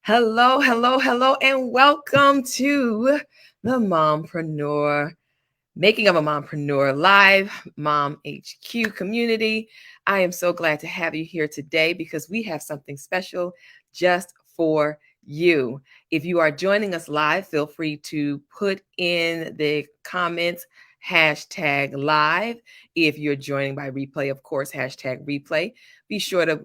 Hello, hello, hello, and welcome to the Mompreneur, Making of a Mompreneur Live Mom HQ community. I am so glad to have you here today because we have something special just for you. If you are joining us live, feel free to put in the comments hashtag live. If you're joining by replay, of course, hashtag replay. Be sure to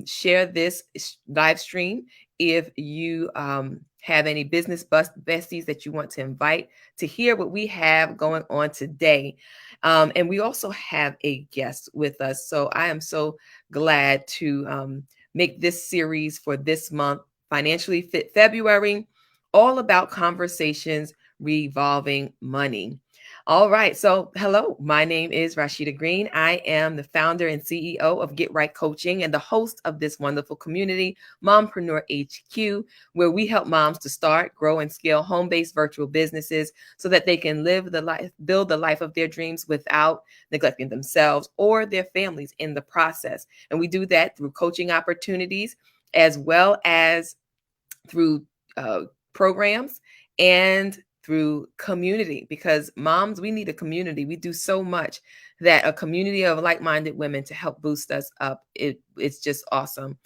share this live stream if you have any business besties that you want to invite to hear what we have going on today. And we also have a guest with us. So I am so glad to make this series for this month, Financially Fit February, all about conversations revolving money. All right. So, hello, my name is Rashida Green. I am the founder and CEO of Get Right Coaching and the host of this wonderful community, MompreneurHQ, where we help moms to start, grow, and scale home-based virtual businesses so that they can build the life of their dreams without neglecting themselves or their families in the process. And we do that through coaching opportunities as well as through programs and through community, because moms, we need a community. We do so much that a community of like-minded women to help boost us up. It's just awesome.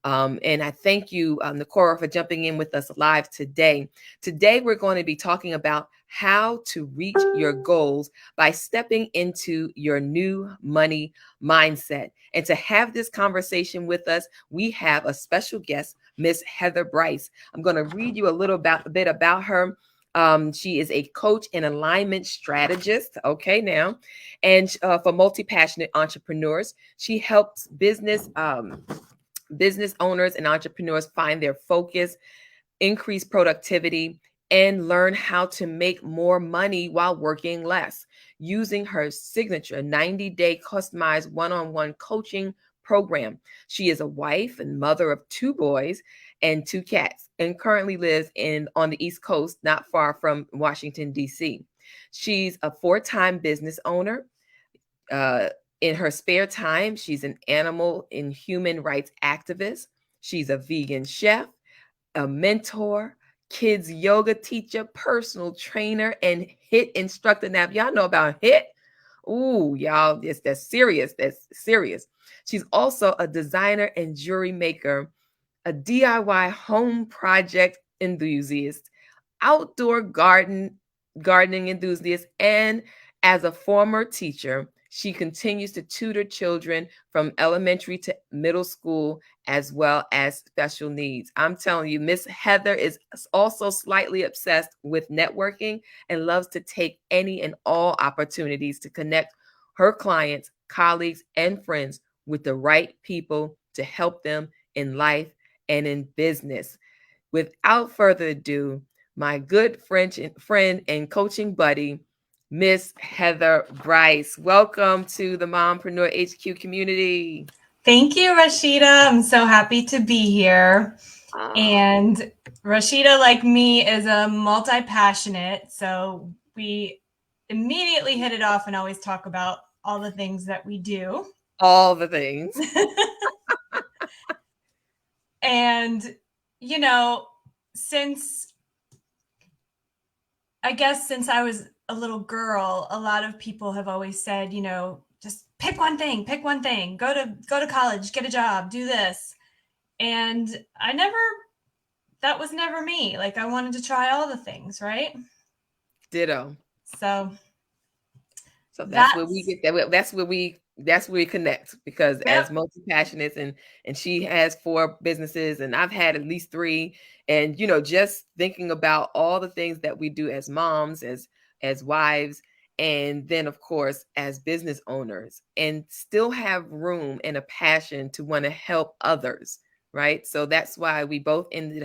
And I thank you, Nicora, for jumping in with us live today. Today, we're going to be talking about how to reach your goals by stepping into your new money mindset. And to have this conversation with us, we have a special guest, Miss Heather Bryce. I'm going to read you a bit about her. She is a coach and alignment strategist. Okay, now, and for multi-passionate entrepreneurs, she helps business owners and entrepreneurs find their focus, increase productivity, and learn how to make more money while working less using her signature 90-day customized one-on-one coaching program. She is a wife and mother of 2 boys and 2 cats and currently lives on the East Coast, not far from Washington, D.C. She's a 4-time business owner. In her spare time, she's an animal and human rights activist. She's a vegan chef, a mentor, kids yoga teacher, personal trainer, and HIT instructor. Now, if y'all know about HIT, ooh, y'all, that's serious. That's serious. She's also a designer and jewelry maker, a DIY home project enthusiast, outdoor gardening enthusiast, and as a former teacher, she continues to tutor children from elementary to middle school as well as special needs. I'm telling you, Miss Heather is also slightly obsessed with networking and loves to take any and all opportunities to connect her clients, colleagues, and friends with the right people to help them in life and in business. Without further ado, my good friend and coaching buddy, Miss Heather Bryce. Welcome to the Mompreneur HQ community. Thank you, Rashida. I'm so happy to be here. And Rashida, like me, is a multi-passionate. So we immediately hit it off and always talk about all the things that we do. All the things. And, since I was a little girl, a lot of people have always said, just pick one thing, go to college, get a job, do this. And that was never me. Like, I wanted to try all the things, right? Ditto. So that's where we get that. That's where we connect, because Yep. as multi-passionates, and she has 4 businesses and I've had at least 3. And just thinking about all the things that we do as moms, as wives, and then of course as business owners, and still have room and a passion to want to help others, right? So that's why we both ended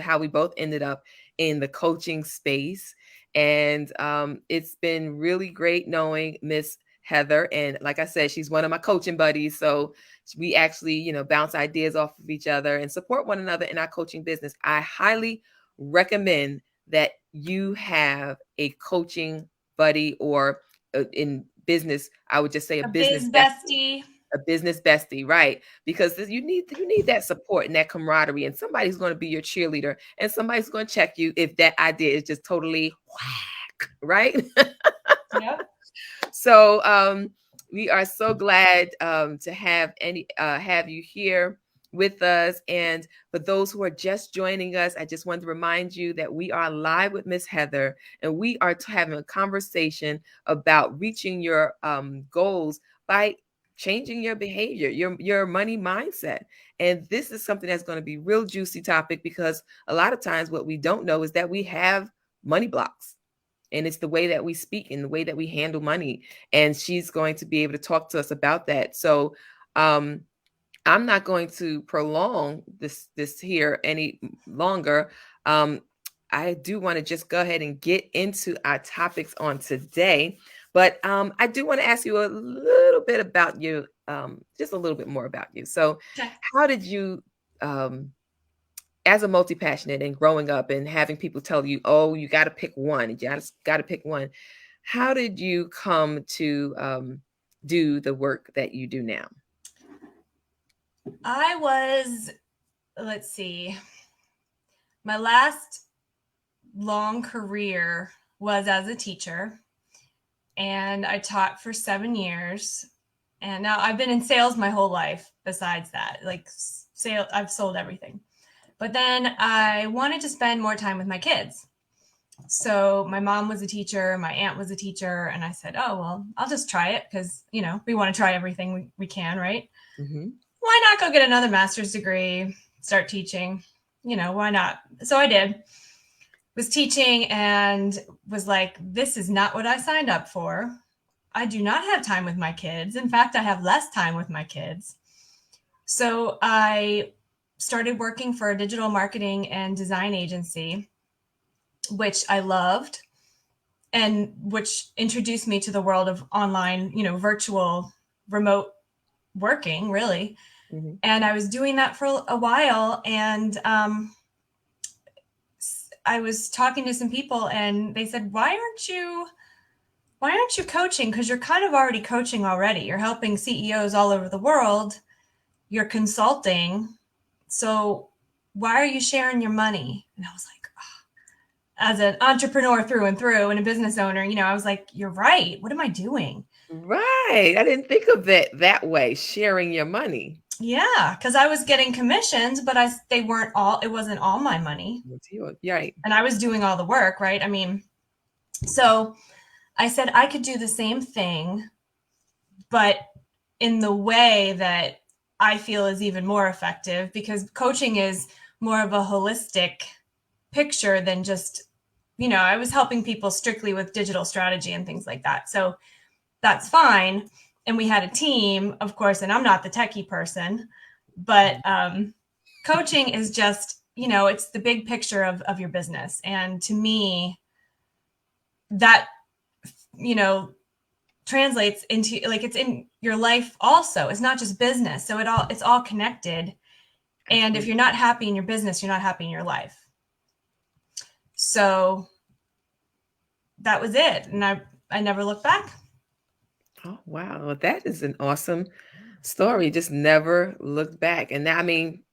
up in the coaching space. And it's been really great knowing Miss Heather. And like I said, she's one of my coaching buddies. So we actually, bounce ideas off of each other and support one another in our coaching business. I highly recommend that you have a coaching buddy, or in business, I would just say a business biz bestie. A business bestie, right? Because you need that support and that camaraderie, and somebody's going to be your cheerleader, and somebody's going to check you if that idea is just totally whack, right? Yep. So we are so glad to have you here with us. And for those who are just joining us, I just wanted to remind you that we are live with Miss Heather, and we are having a conversation about reaching your goals by changing your behavior, your money mindset. And this is something that's going to be real juicy topic, because a lot of times what we don't know is that we have money blocks. And it's the way that we speak and the way that we handle money. And she's going to be able to talk to us about that. So I'm not going to prolong this here any longer. I do want to just go ahead and get into our topics on today. But I do want to ask you a little bit about you, just a little bit more about you. So Okay. how did you as a multi-passionate and growing up and having people tell you, oh, you got to pick one, you just got to pick one. How did you come to do the work that you do now? I was, let's see, my last long career was as a teacher, and I taught for 7 years. And now I've been in sales my whole life. Besides that, like I've sold everything. But then I wanted to spend more time with my kids. So my mom was a teacher, my aunt was a teacher, and I said, oh, well, I'll just try it because, we want to try everything we can, right? Mm-hmm. Why not go get another master's degree, start teaching? Why not? So I did. Was teaching and was like, this is not what I signed up for. I do not have time with my kids. In fact, I have less time with my kids. So I started working for a digital marketing and design agency, which I loved, and which introduced me to the world of online, virtual remote working, really. Mm-hmm. And I was doing that for a while. And I was talking to some people, and they said, why aren't you coaching? Because you're kind of already coaching already. You're helping CEOs all over the world. You're consulting. So why are you sharing your money? And I was like, oh. As an entrepreneur through and through and a business owner, I was like, you're right. What am I doing? Right. I didn't think of it that way, sharing your money. Yeah, because I was getting commissions, but it wasn't all my money. Right. And I was doing all the work, right? I mean, so I said I could do the same thing, but in the way that I feel is even more effective, because coaching is more of a holistic picture than just, I was helping people strictly with digital strategy and things like that. So that's fine. And we had a team, of course, and I'm not the techie person, but coaching is just, it's the big picture of your business. And to me, that, translates into, like, it's in your life also. It's not just business. So it's all connected. And if you're not happy in your business, you're not happy in your life. So that was it. And I never looked back. Oh, wow. Well, that is an awesome story. Just never looked back. And I mean,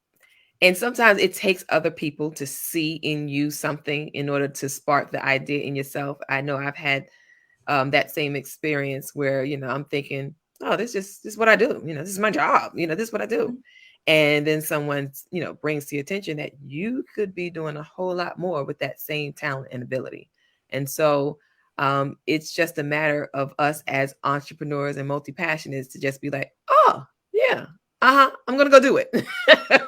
and sometimes it takes other people to see in you something in order to spark the idea in yourself. I know I've had that same experience where, I'm thinking, oh, this is what I do. This is my job. This is what I do. And then someone, brings to your attention that you could be doing a whole lot more with that same talent and ability. And so it's just a matter of us as entrepreneurs and multi-passionates to just be like, oh, yeah, I'm going to go do it.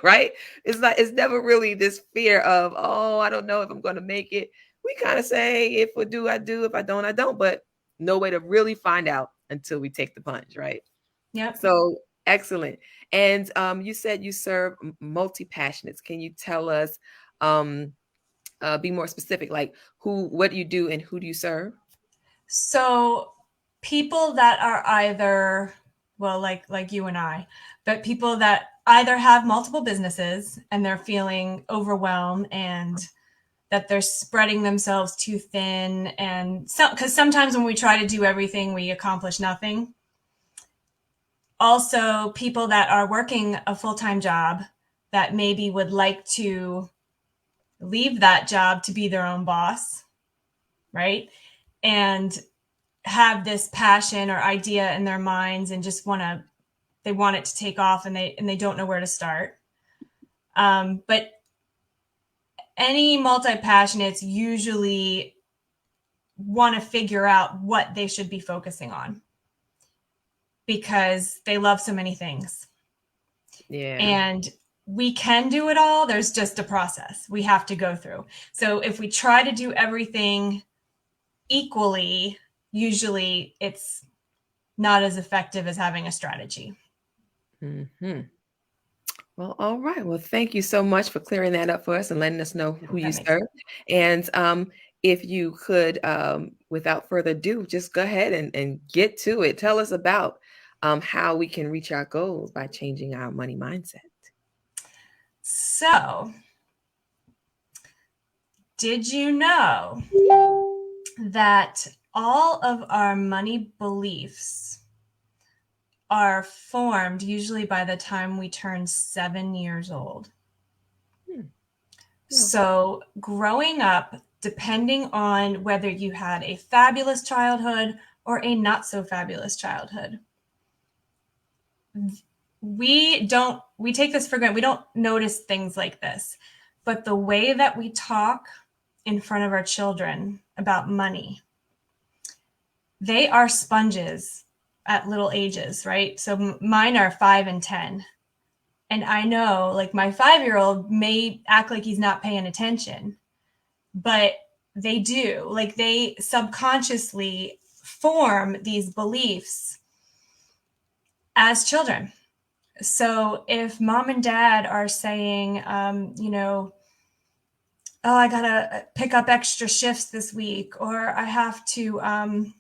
Right. It's never really this fear of, oh, I don't know if I'm going to make it. We kind of say, if I do, I do. If I don't, I don't. But no way to really find out until we take the plunge. Right. Yep. So excellent. And you said you serve multi-passionates. Can you tell us, be more specific, like what do you do and who do you serve? So people that are either, well, like you and I, but people that either have multiple businesses and they're feeling overwhelmed and that they're spreading themselves too thin. And so, because sometimes when we try to do everything, we accomplish nothing. Also, people that are working a full-time job that maybe would like to leave that job to be their own boss, right? And have this passion or idea in their minds and just they want it to take off, and they don't know where to start. But any multi-passionates usually want to figure out what they should be focusing on because they love so many things. Yeah. And we can do it all. There's just a process we have to go through. So if we try to do everything equally, usually it's not as effective as having a strategy. Mm-hmm. Well, all right. Well, thank you so much for clearing that up for us and letting us know who you serve. And if you could, without further ado, just go ahead and get to it. Tell us about how we can reach our goals by changing our money mindset. So, did you know that all of our money beliefs are formed usually by the time we turn 7 years old? Yeah. So, growing up, depending on whether you had a fabulous childhood or a not so fabulous childhood, we take this for granted. We don't notice things like this. But the way that we talk in front of our children about money, they are sponges at little ages, right? So mine are 5 and 10. And I know, like, my 5-year-old may act like he's not paying attention, but they do. Like, they subconsciously form these beliefs as children. So if mom and dad are saying, oh, I got to pick up extra shifts this week, or I have to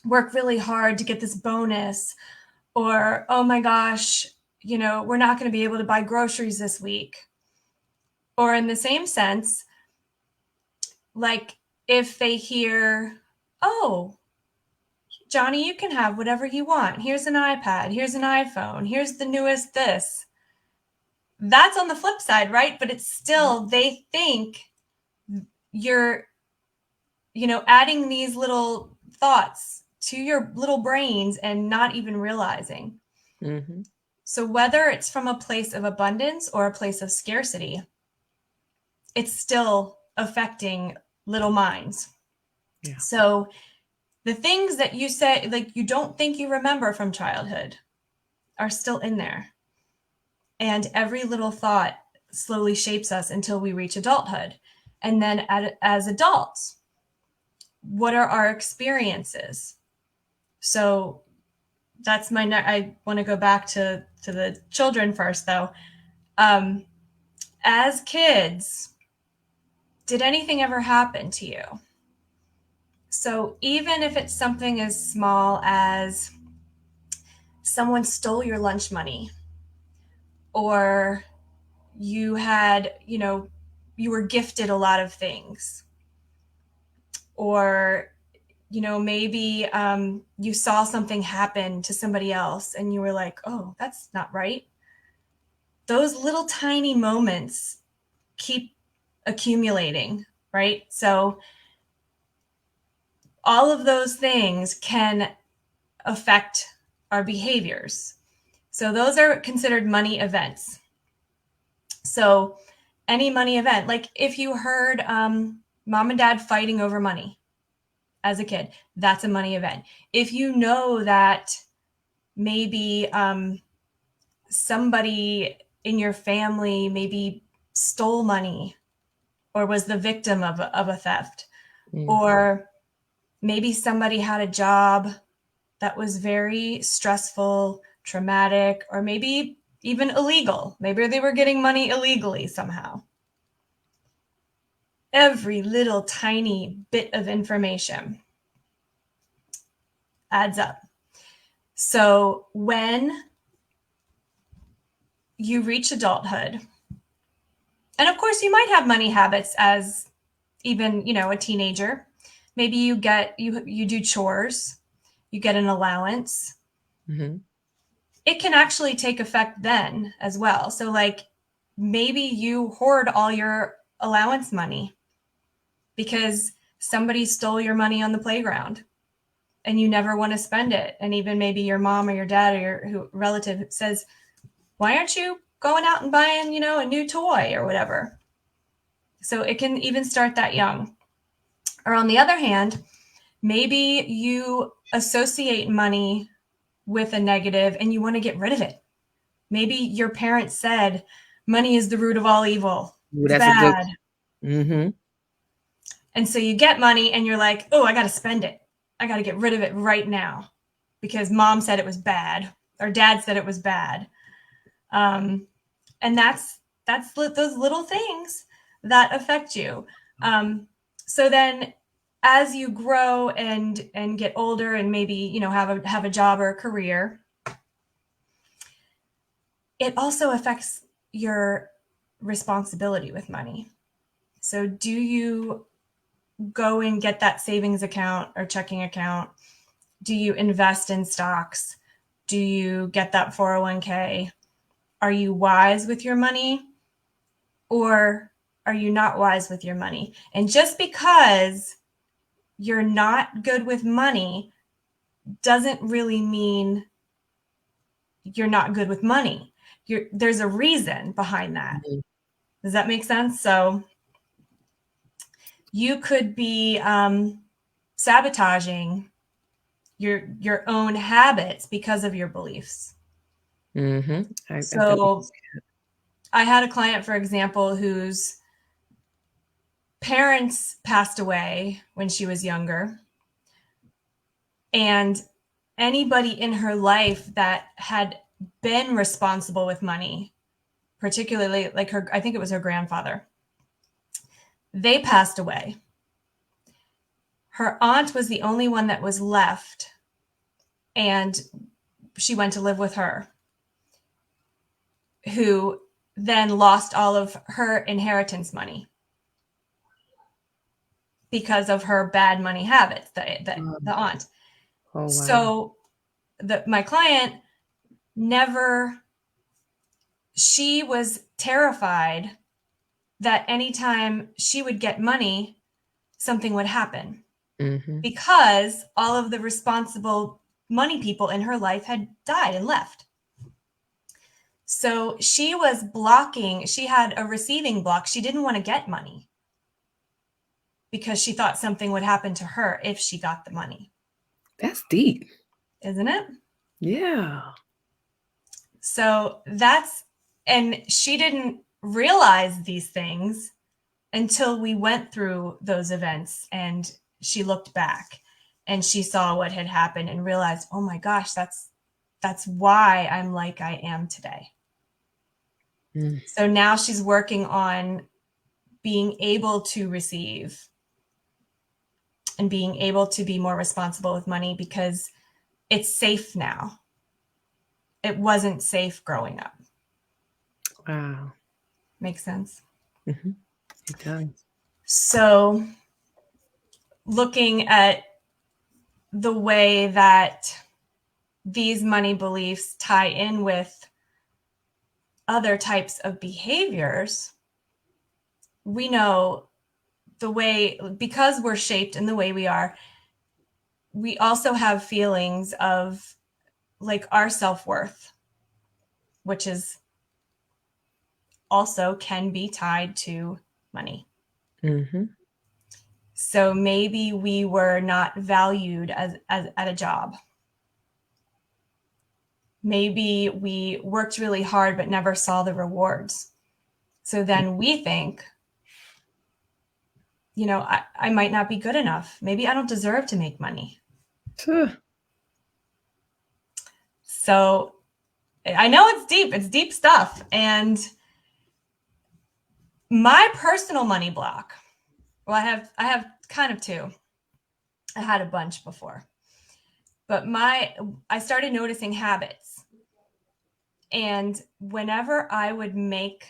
work really hard to get this bonus, or, oh my gosh, we're not going to be able to buy groceries this week. Or in the same sense, like if they hear, oh, Johnny, you can have whatever you want. Here's an iPad. Here's an iPhone. Here's the newest this. That's on the flip side, right? But it's still, they think you're, adding these little thoughts to your little brains and not even realizing. Mm-hmm. So whether it's from a place of abundance or a place of scarcity, it's still affecting little minds. Yeah. So the things that you say, like, you don't think you remember from childhood are still in there. And every little thought slowly shapes us until we reach adulthood. And then as adults, what are our experiences? So that's I want to go back to the children first, though. As kids, did anything ever happen to you? So even if it's something as small as someone stole your lunch money, or you had, you were gifted a lot of things, or, maybe you saw something happen to somebody else and you were like, oh, that's not right. Those little tiny moments keep accumulating, right? So all of those things can affect our behaviors. So those are considered money events. So any money event, like if you heard mom and dad fighting over money as a kid, that's a money event. If you know that maybe somebody in your family maybe stole money or was the victim of a theft, or maybe somebody had a job that was very stressful, traumatic, or maybe even illegal. Maybe they were getting money illegally somehow. Every little tiny bit of information adds up. So when you reach adulthood, and of course you might have money habits as even, a teenager. Maybe you do chores, you get an allowance. Mm-hmm. it can actually take effect then as well. So like maybe you hoard all your allowance money because somebody stole your money on the playground and you never want to spend it. And even maybe your mom or your dad or your relative says, why aren't you going out and buying, a new toy or whatever? So it can even start that young. Or on the other hand, maybe you associate money with a negative and you want to get rid of it. Maybe your parents said, money is the root of all evil. Ooh, It's that's a good. bad. Mm-hmm. And so you get money and you're like, oh, I got to spend it. I got to get rid of it right now because mom said it was bad or dad said it was bad. And that's those little things that affect you. So then as you grow and get older and maybe, have a job or a career, it also affects your responsibility with money. So do you go and get that savings account or checking account? Do you invest in stocks? Do you get that 401k? Are you wise with your money or are you not wise with your money? And just because you're not good with money doesn't really mean you're not good with money. There's a reason behind that. Mm-hmm. Does that make sense? So you could be sabotaging your own habits because of your beliefs. Mm-hmm. So I had a client, for example, whose parents passed away when she was younger. And anybody in her life that had been responsible with money, particularly like I think it was her grandfather, they passed away. Her aunt was the only one that was left, and she went to live with her, who then lost all of her inheritance money because of her bad money habits, the aunt. Oh, wow. So my client she was terrified that anytime she would get money, something would happen because all of the responsible money people in her life had died and left. So she was she had a receiving block. She didn't want to get money because she thought something would happen to her if she got the money. That's deep. Isn't it? Yeah. So and she didn't realize these things until we went through those events and she looked back and she saw what had happened and realized, oh my gosh, that's why I'm like I am today. So now she's working on being able to receive and being able to be more responsible with money because it's safe now. It wasn't safe growing up. Wow. Makes sense? Mm-hmm. It does. So looking at the way that these money beliefs tie in with other types of behaviors, we know because we're shaped in the way we are, we also have feelings of like our self-worth, which is also can be tied to money. So maybe we were not valued as at a job. Maybe we worked really hard but never saw the rewards. So then we think, I might not be good enough. Maybe I don't deserve to make money. So I know it's deep. It's deep stuff. And my personal money block, well, I have kind of two. I had a bunch before. But I started noticing habits. And whenever I would make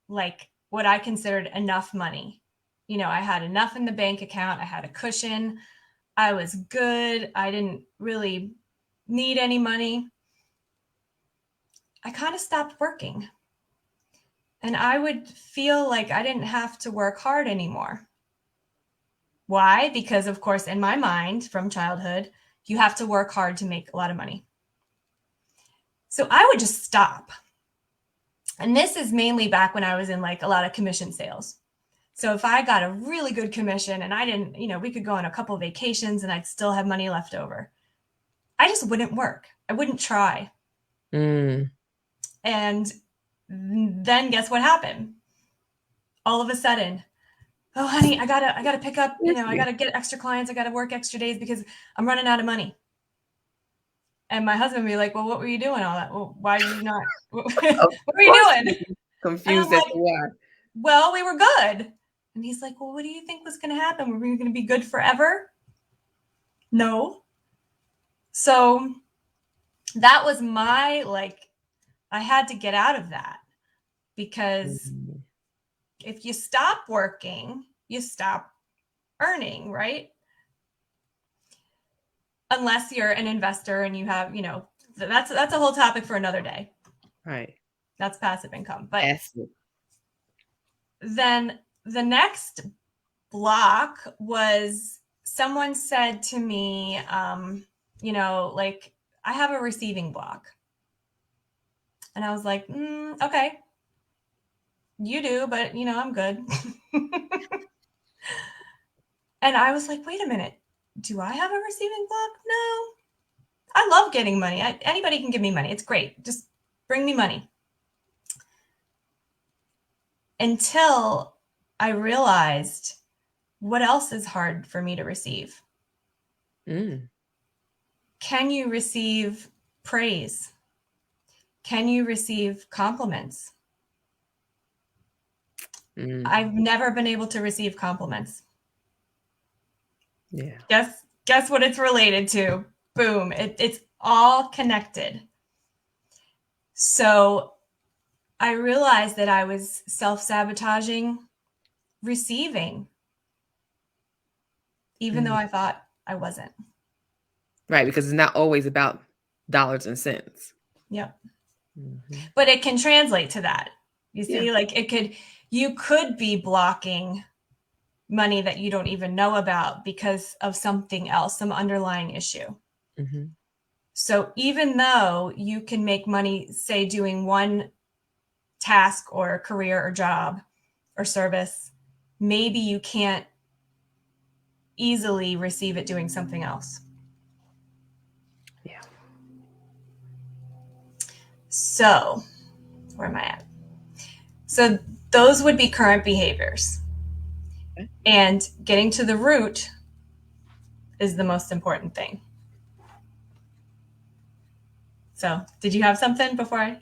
like what I considered enough money, I had enough in the bank account, I had a cushion, I was good, I didn't really need any money. I kind of stopped working. And I would feel like I didn't have to work hard anymore. Why? Because, of course, in my mind from childhood, you have to work hard to make a lot of money. So I would just stop. And this is mainly back when I was in like a lot of commission sales. So if I got a really good commission and I didn't, we could go on a couple vacations and I'd still have money left over, I just wouldn't work. I wouldn't try. And then guess what happened? All of a sudden, oh, honey, I gotta pick up, I gotta get extra clients. I gotta work extra days because I'm running out of money. And my husband would be like, well, what were you doing all that? Well, why did you not? What were you doing? Confused as to why. Well, we were good. And he's like, well, what do you think was going to happen? Were we going to be good forever? No. So that was my, I had to get out of that because if you stop working, you stop earning, right? Unless you're an investor and you have, that's a whole topic for another day. Right. That's passive income. But then the next block was someone said to me, I have a receiving block. And I was like, okay, you do, but I'm good. And I was like, wait a minute, do I have a receiving block? No, I love getting money. Anybody can give me money. It's great. Just bring me money. Until I realized what else is hard for me to receive. Can you receive praise? Can you receive compliments? I've never been able to receive compliments. Yeah. Guess what it's related to? Boom. It's all connected. So I realized that I was self-sabotaging receiving, even though I thought I wasn't. Right, because it's not always about dollars and cents. Yep. But it can translate to that. You see, you could be blocking money that you don't even know about because of something else, some underlying issue. So even though you can make money, say, doing one task or career or job or service, maybe you can't easily receive it doing something else. Yeah. So where am I at? So those would be current behaviors. Okay. And getting to the root is the most important thing. So did you have something before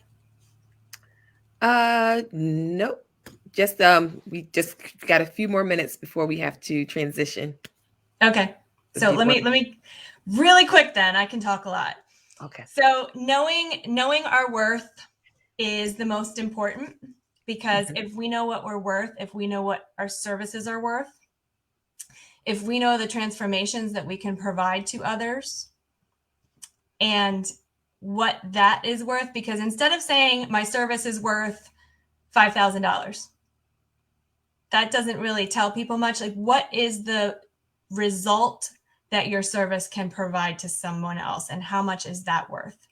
nope. Just we just got a few more minutes before we have to transition. Okay. So let me really quick then. I can talk a lot. Okay. So knowing our worth is the most important, because if we know what we're worth, if we know what our services are worth, if we know the transformations that we can provide to others and what that is worth, because instead of saying my service is worth $5,000, that doesn't really tell people much. Like, what is the result that your service can provide to someone else, and how much is that worth?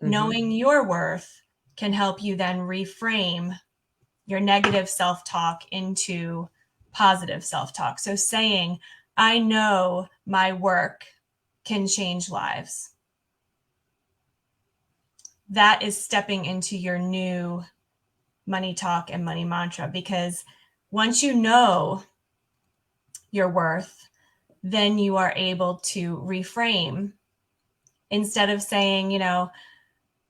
Knowing your worth can help you then reframe your negative self-talk into positive self-talk. So saying, I know my work can change lives. That is stepping into your new money talk and money mantra, because once you know your worth, then you are able to reframe. Instead of saying,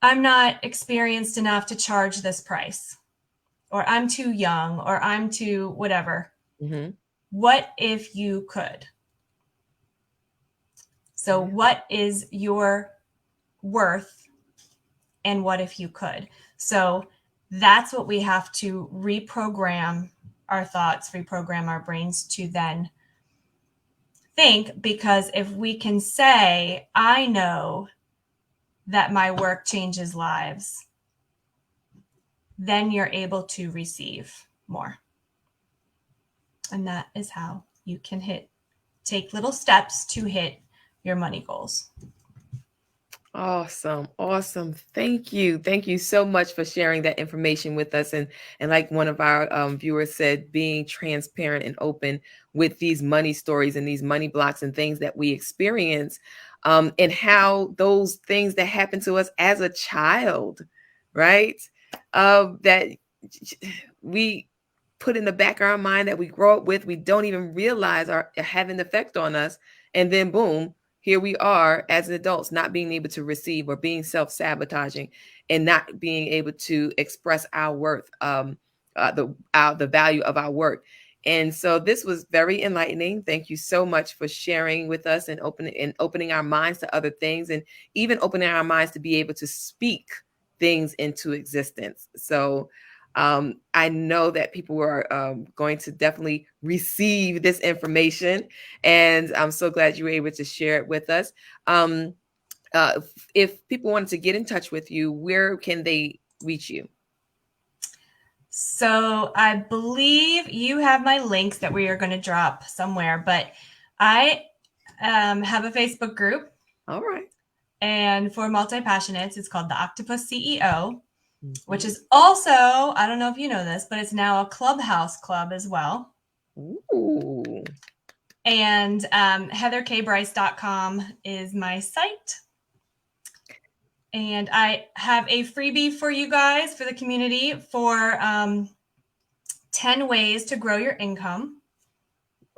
I'm not experienced enough to charge this price, or I'm too young, or I'm too whatever. What if you could? So what is your worth, and what if you could? So that's what we have to reprogram our thoughts, reprogram our brains to then think, because if we can say, I know that my work changes lives, then you're able to receive more. And that is how you can take little steps to hit your money goals. Awesome. Awesome. Thank you. Thank you so much for sharing that information with us. And like one of our viewers said, being transparent and open with these money stories and these money blocks and things that we experience, and how those things that happen to us as a child, right? That we put in the back of our mind, that we grow up with, we don't even realize are having an effect on us. And then boom, here we are as adults, not being able to receive, or being self-sabotaging, and not being able to express our worth, the value of our work. And so this was very enlightening. Thank you so much for sharing with us and opening our minds to other things, and even opening our minds to be able to speak things into existence. So I know that people are going to definitely receive this information, and I'm so glad you were able to share it with us. If people wanted to get in touch with you, where can they reach you? So I believe you have my links that we are going to drop somewhere, but I have a Facebook group. All right. And for multi-passionates, it's called the Octopus CEO, which is also, I don't know if you know this, but it's now a Clubhouse club as well. Ooh. And heatherkbryce.com is my site. And I have a freebie for you guys, for the community, for 10 ways to grow your income.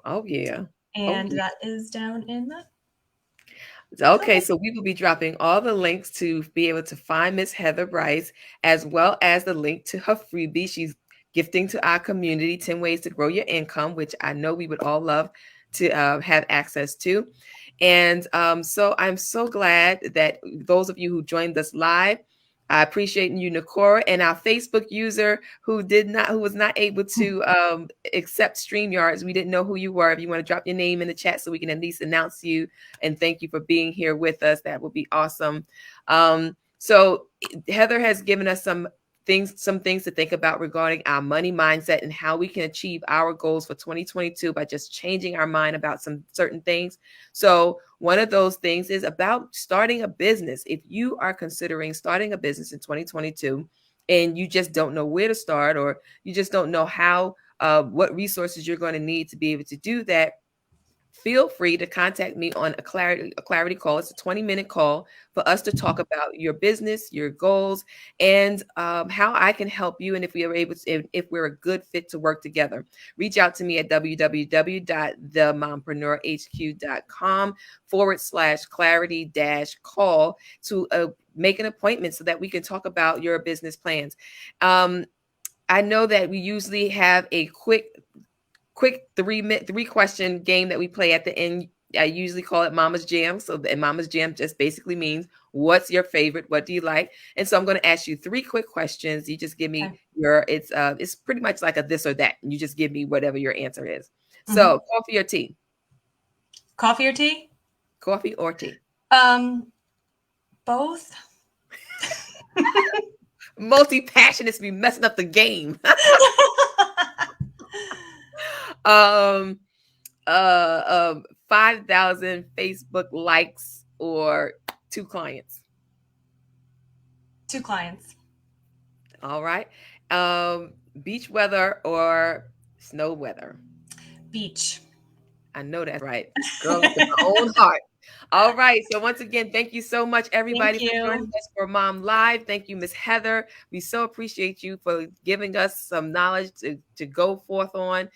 Oh, yeah. And that is down in the... Okay, so we will be dropping all the links to be able to find Miss Heather Bryce, as well as the link to her freebie she's gifting to our community, 10 ways to grow your income, which I know we would all love to have access to. And so I'm so glad that those of you who joined us live, I appreciate you, Nakora, and our Facebook user who was not able to accept StreamYards. We didn't know who you were. If you want to drop your name in the chat so we can at least announce you, and thank you for being here with us, that would be awesome. So Heather has given us some things to think about regarding our money mindset and how we can achieve our goals for 2022 by just changing our mind about some certain things. So one of those things is about starting a business. If you are considering starting a business in 2022 and you just don't know where to start, or you just don't know how, what resources you're going to need to be able to do that, feel free to contact me on a clarity call. It's a 20-minute call for us to talk about your business, your goals, and how I can help you. And if we are able to, if we're a good fit to work together, reach out to me at www.themompreneurhq.com/clarity-call to make an appointment so that we can talk about your business plans. I know that we usually have a quick 3-question game that we play at the end. I usually call it Mama's Jam. So, and Mama's Jam just basically means, what's your favorite? What do you like? And so I'm going to ask you 3 quick questions. You just give me it's pretty much like a this or that. You just give me whatever your answer is. So coffee or tea? Coffee or tea? Coffee or tea? Both. Multi-passionates be messing up the game. 5,000 Facebook likes or 2 clients? 2 clients. All right. Beach weather or snow weather? Beach. I know that's right. Girl with my own heart. All right. So once again, thank you so much, everybody, for joining us for Mom Live. Thank you, Miss Heather. We so appreciate you for giving us some knowledge to go forth on.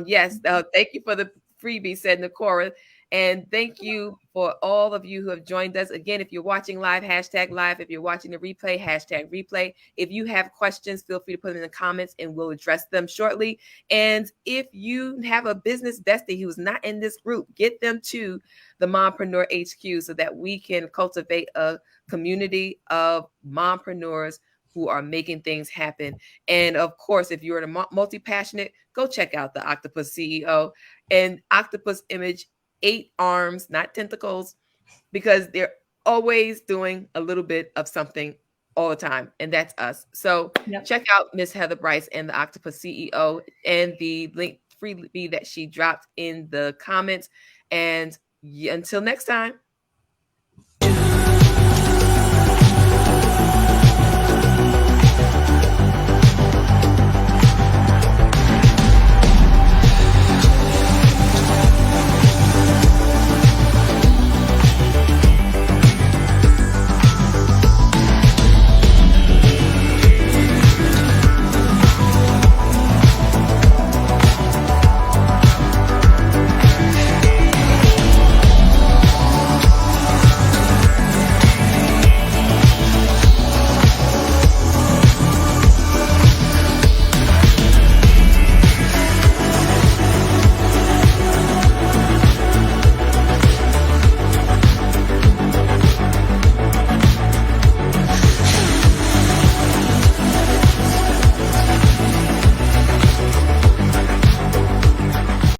Yes. Thank you for the freebie, said Nakora. And thank you for all of you who have joined us. Again, if you're watching live, #live. If you're watching the replay, #replay. If you have questions, feel free to put them in the comments and we'll address them shortly. And if you have a business bestie who's not in this group, get them to the Mompreneur HQ so that we can cultivate a community of mompreneurs who are making things happen. And of course, if you're a multi-passionate, go check out the Octopus CEO and Octopus image, 8 arms, not tentacles, because they're always doing a little bit of something all the time, and that's us. So Yep. check out Miss Heather Bryce and the Octopus CEO and the link freebie that she dropped in the comments. And until next time.